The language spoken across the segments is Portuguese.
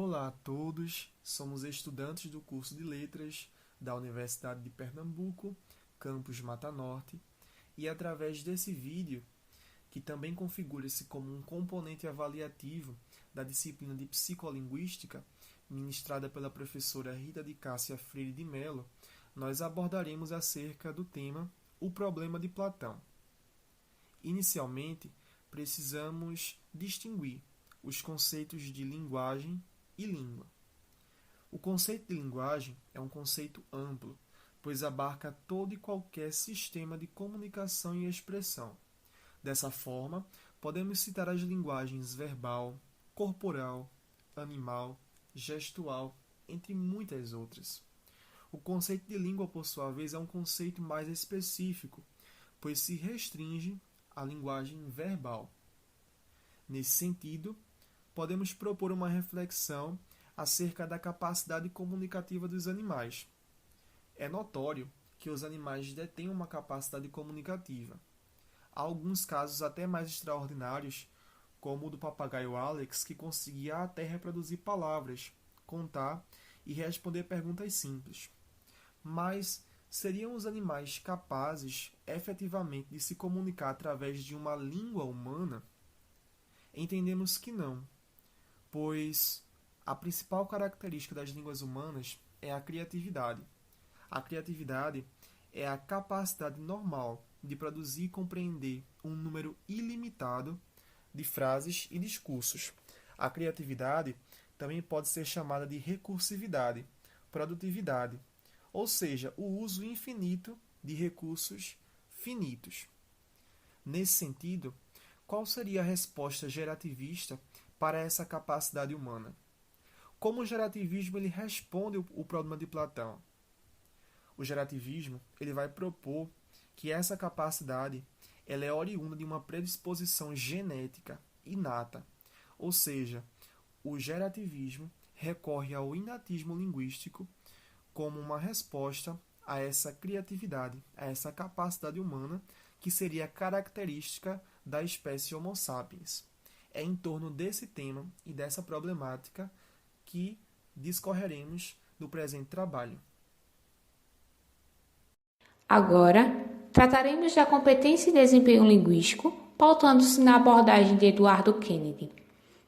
Olá a todos, somos estudantes do curso de Letras da Universidade de Pernambuco, campus Mata Norte, e através desse vídeo, que também configura-se como um componente avaliativo da disciplina de Psicolinguística, ministrada pela professora Rita de Cássia Freire de Mello, nós abordaremos acerca do tema O Problema de Platão. Inicialmente, precisamos distinguir os conceitos de linguagem e língua. O conceito de linguagem é um conceito amplo, pois abarca todo e qualquer sistema de comunicação e expressão. Dessa forma, podemos citar as linguagens verbal, corporal, animal, gestual, entre muitas outras. O conceito de língua, por sua vez, é um conceito mais específico, pois se restringe à linguagem verbal. Nesse sentido, podemos propor uma reflexão acerca da capacidade comunicativa dos animais. É notório que os animais detêm uma capacidade comunicativa. Há alguns casos até mais extraordinários, como o do papagaio Alex, que conseguia até reproduzir palavras, contar e responder perguntas simples. Mas seriam os animais capazes, efetivamente, de se comunicar através de uma língua humana? Entendemos que não, pois a principal característica das línguas humanas é a criatividade. A criatividade é a capacidade normal de produzir e compreender um número ilimitado de frases e discursos. A criatividade também pode ser chamada de recursividade, produtividade, ou seja, o uso infinito de recursos finitos. Nesse sentido, qual seria a resposta gerativista para essa capacidade humana? Como o gerativismo ele responde o problema de Platão? O gerativismo ele vai propor que essa capacidade ela é oriunda de uma predisposição genética inata, ou seja, o gerativismo recorre ao inatismo linguístico como uma resposta a essa criatividade, a essa capacidade humana que seria característica da espécie Homo sapiens. É em torno desse tema e dessa problemática que discorreremos no presente trabalho. Agora, trataremos da competência e desempenho linguístico, pautando-se na abordagem de Eduardo Kennedy.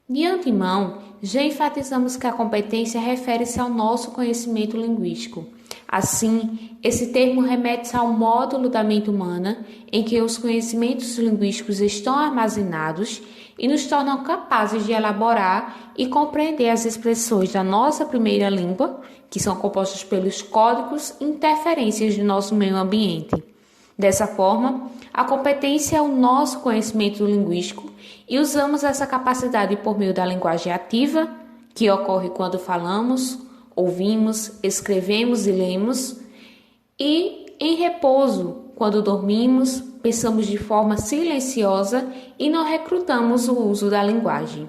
De antemão, já enfatizamos que a competência refere-se ao nosso conhecimento linguístico. Assim, esse termo remete ao módulo da mente humana em que os conhecimentos linguísticos estão armazenados e nos tornam capazes de elaborar e compreender as expressões da nossa primeira língua, que são compostas pelos códigos e interferências do nosso meio ambiente. Dessa forma, a competência é o nosso conhecimento linguístico e usamos essa capacidade por meio da linguagem ativa, que ocorre quando falamos, ouvimos, escrevemos e lemos, e em repouso, quando dormimos, pensamos de forma silenciosa e não recrutamos o uso da linguagem.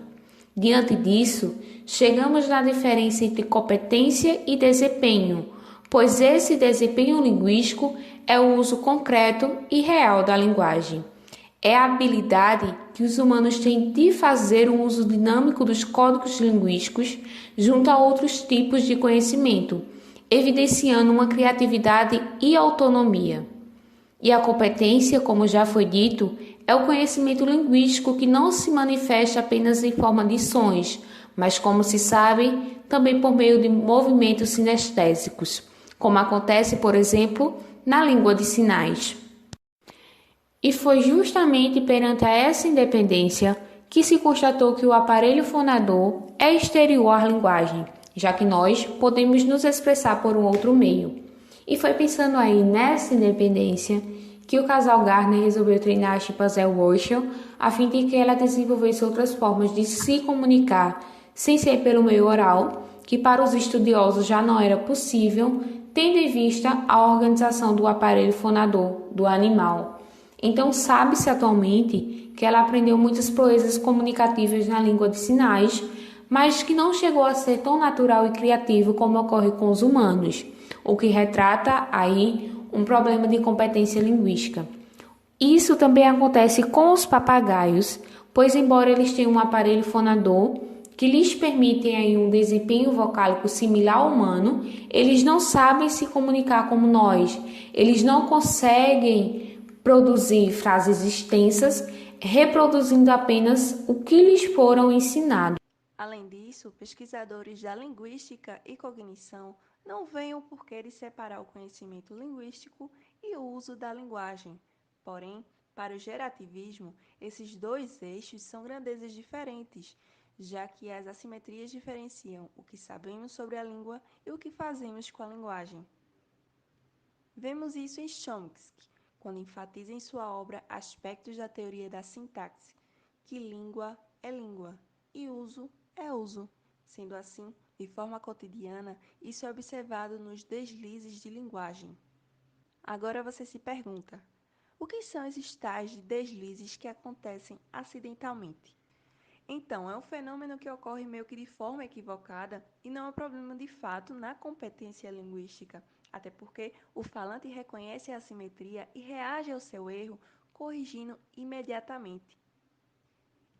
Diante disso, chegamos na diferença entre competência e desempenho, pois esse desempenho linguístico é o uso concreto e real da linguagem. É a habilidade que os humanos têm de fazer um uso dinâmico dos códigos linguísticos junto a outros tipos de conhecimento, evidenciando uma criatividade e autonomia. E a competência, como já foi dito, é o conhecimento linguístico que não se manifesta apenas em forma de sons, mas, como se sabe, também por meio de movimentos sinestésicos, como acontece, por exemplo, na língua de sinais. E foi justamente perante essa independência que se constatou que o aparelho fonador é exterior à linguagem, já que nós podemos nos expressar por um outro meio. E foi pensando aí nessa independência que o casal Gardner resolveu treinar a chimpanzé Herschel a fim de que ela desenvolvesse outras formas de se comunicar sem ser pelo meio oral, que para os estudiosos já não era possível, tendo em vista a organização do aparelho fonador do animal. Então sabe-se atualmente que ela aprendeu muitas proezas comunicativas na língua de sinais, mas que não chegou a ser tão natural e criativo como ocorre com os humanos, o que retrata aí um problema de competência linguística. Isso também acontece com os papagaios, pois embora eles tenham um aparelho fonador, que lhes permitem aí um desempenho vocálico similar ao humano, eles não sabem se comunicar como nós. Eles não conseguem produzir frases extensas, reproduzindo apenas o que lhes foram ensinados. Além disso, pesquisadores da linguística e cognição não veem o porquê de separar o conhecimento linguístico e o uso da linguagem. Porém, para o gerativismo, esses dois eixos são grandezas diferentes, já que as assimetrias diferenciam o que sabemos sobre a língua e o que fazemos com a linguagem. Vemos isso em Chomsky, quando enfatiza em sua obra aspectos da teoria da sintaxe, que língua é língua e uso é uso. Sendo assim, de forma cotidiana, isso é observado nos deslizes de linguagem. Agora você se pergunta: o que são esses tais de deslizes que acontecem acidentalmente? Então, é um fenômeno que ocorre meio que de forma equivocada e não é um problema de fato na competência linguística, até porque o falante reconhece a assimetria e reage ao seu erro, corrigindo imediatamente.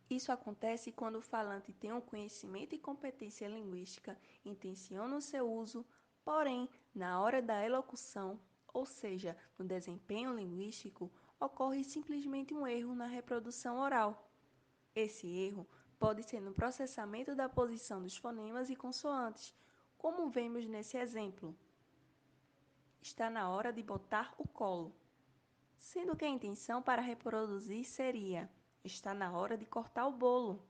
Isso acontece quando o falante tem um conhecimento e competência linguística, intenciona o seu uso, porém, na hora da elocução, ou seja, no desempenho linguístico, ocorre simplesmente um erro na reprodução oral. Esse erro pode ser no processamento da posição dos fonemas e consoantes, como vemos nesse exemplo. Está na hora de botar o colo, sendo que a intenção para reproduzir seria: está na hora de cortar o bolo.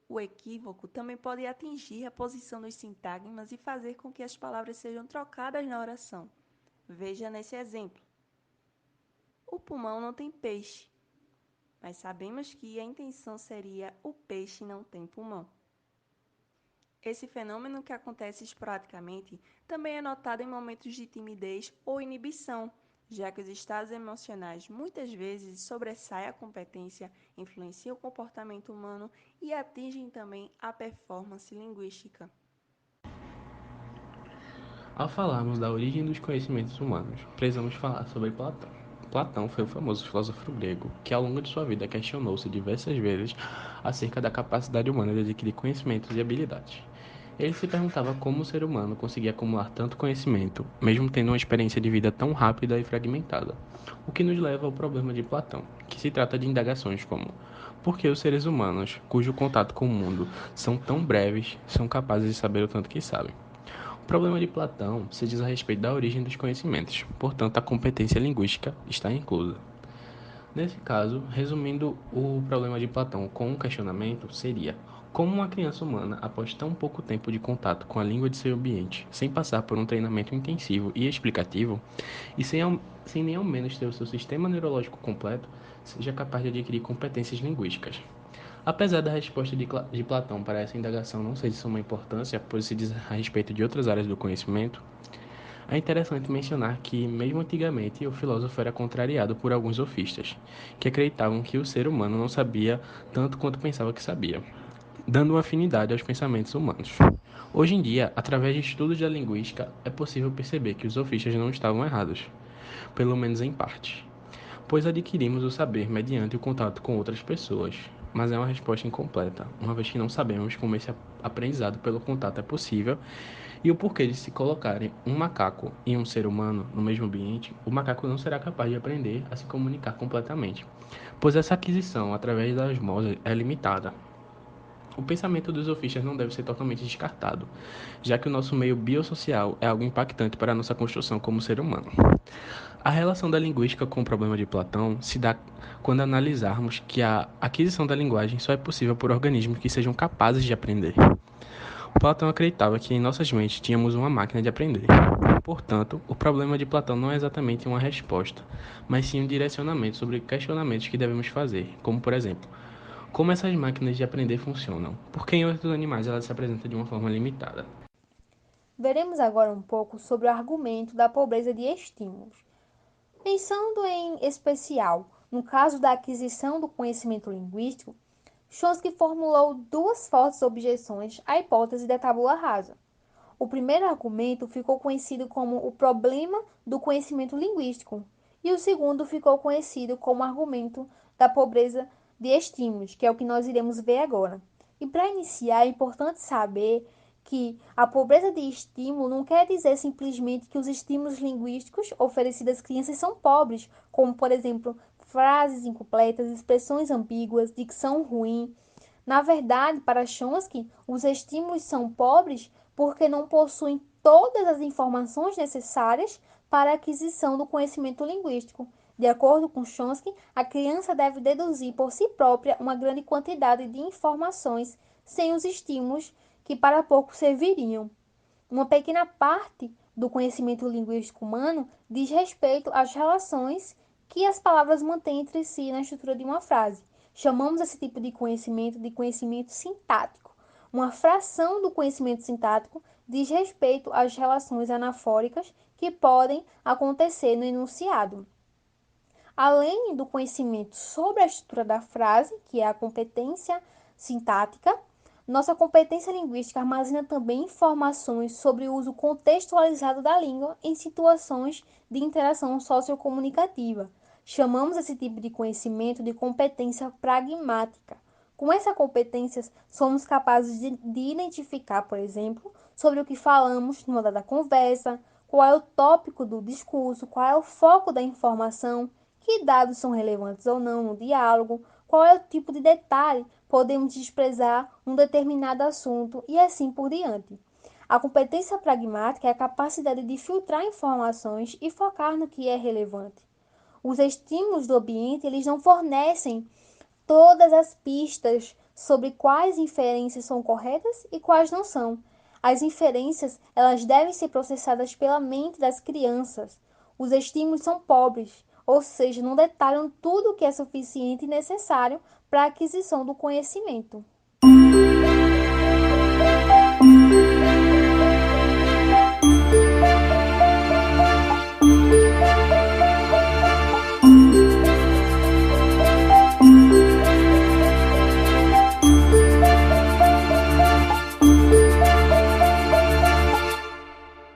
O equívoco também pode atingir a posição dos sintagmas e fazer com que as palavras sejam trocadas na oração. Veja nesse exemplo. O pulmão não tem peixe, mas sabemos que a intenção seria: o peixe não tem pulmão. Esse fenômeno, que acontece esporadicamente, também é notado em momentos de timidez ou inibição, já que os estados emocionais muitas vezes sobressaem a competência, influenciam o comportamento humano e atingem também a performance linguística. Ao falarmos da origem dos conhecimentos humanos, precisamos falar sobre Platão. Platão foi o famoso filósofo grego que, ao longo de sua vida, questionou-se diversas vezes acerca da capacidade humana de adquirir conhecimentos e habilidades. Ele se perguntava como o ser humano conseguia acumular tanto conhecimento, mesmo tendo uma experiência de vida tão rápida e fragmentada. O que nos leva ao problema de Platão, que se trata de indagações como: por que os seres humanos, cujo contato com o mundo são tão breves, são capazes de saber o tanto que sabem? O problema de Platão se diz a respeito da origem dos conhecimentos, portanto, a competência linguística está inclusa. Nesse caso, resumindo o problema de Platão com um questionamento, seria: como uma criança humana, após tão pouco tempo de contato com a língua de seu ambiente, sem passar por um treinamento intensivo e explicativo, e sem nem ao menos ter o seu sistema neurológico completo, seja capaz de adquirir competências linguísticas? Apesar da resposta de Platão para essa indagação não ser de suma importância, pois se diz a respeito de outras áreas do conhecimento, é interessante mencionar que, mesmo antigamente, o filósofo era contrariado por alguns sofistas, que acreditavam que o ser humano não sabia tanto quanto pensava que sabia, dando uma afinidade aos pensamentos humanos. Hoje em dia, através de estudos da linguística, é possível perceber que os sofistas não estavam errados, pelo menos em parte, pois adquirimos o saber mediante o contato com outras pessoas, mas é uma resposta incompleta, uma vez que não sabemos como esse aprendizado pelo contato é possível e o porquê de se colocarem um macaco e um ser humano no mesmo ambiente, o macaco não será capaz de aprender a se comunicar completamente, pois essa aquisição através da osmose é limitada. O pensamento dos sofistas não deve ser totalmente descartado, já que o nosso meio biosocial é algo impactante para a nossa construção como ser humano. A relação da linguística com o problema de Platão se dá quando analisarmos que a aquisição da linguagem só é possível por organismos que sejam capazes de aprender. Platão acreditava que em nossas mentes tínhamos uma máquina de aprender. Portanto, o problema de Platão não é exatamente uma resposta, mas sim um direcionamento sobre questionamentos que devemos fazer, como por exemplo: como essas máquinas de aprender funcionam? Por que em outros animais elas se apresentam de uma forma limitada? Veremos agora um pouco sobre o argumento da pobreza de estímulos. Pensando em especial no caso da aquisição do conhecimento linguístico, Chomsky formulou duas fortes objeções à hipótese da tabula rasa. O primeiro argumento ficou conhecido como o problema do conhecimento linguístico, e o segundo ficou conhecido como argumento da pobreza de estímulos, que é o que nós iremos ver agora. E para iniciar, é importante saber que a pobreza de estímulo não quer dizer simplesmente que os estímulos linguísticos oferecidos às crianças são pobres, como, por exemplo, frases incompletas, expressões ambíguas, dicção ruim. Na verdade, para Chomsky, os estímulos são pobres porque não possuem todas as informações necessárias para a aquisição do conhecimento linguístico. De acordo com Chomsky, a criança deve deduzir por si própria uma grande quantidade de informações sem os estímulos que para pouco serviriam. Uma pequena parte do conhecimento linguístico humano diz respeito às relações que as palavras mantêm entre si na estrutura de uma frase. Chamamos esse tipo de conhecimento sintático. Uma fração do conhecimento sintático diz respeito às relações anafóricas que podem acontecer no enunciado. Além do conhecimento sobre a estrutura da frase, que é a competência sintática, nossa competência linguística armazena também informações sobre o uso contextualizado da língua em situações de interação sociocomunicativa. Chamamos esse tipo de conhecimento de competência pragmática. Com essa competência, somos capazes de identificar, por exemplo, sobre o que falamos numa dada conversa, qual é o tópico do discurso, qual é o foco da informação, que dados são relevantes ou não no diálogo, qual é o tipo de detalhe podemos desprezar um determinado assunto e assim por diante. A competência pragmática é a capacidade de filtrar informações e focar no que é relevante. Os estímulos do ambiente, eles não fornecem todas as pistas sobre quais inferências são corretas e quais não são. As inferências, elas devem ser processadas pela mente das crianças. Os estímulos são pobres, ou seja, não detalham tudo o que é suficiente e necessário para a aquisição do conhecimento.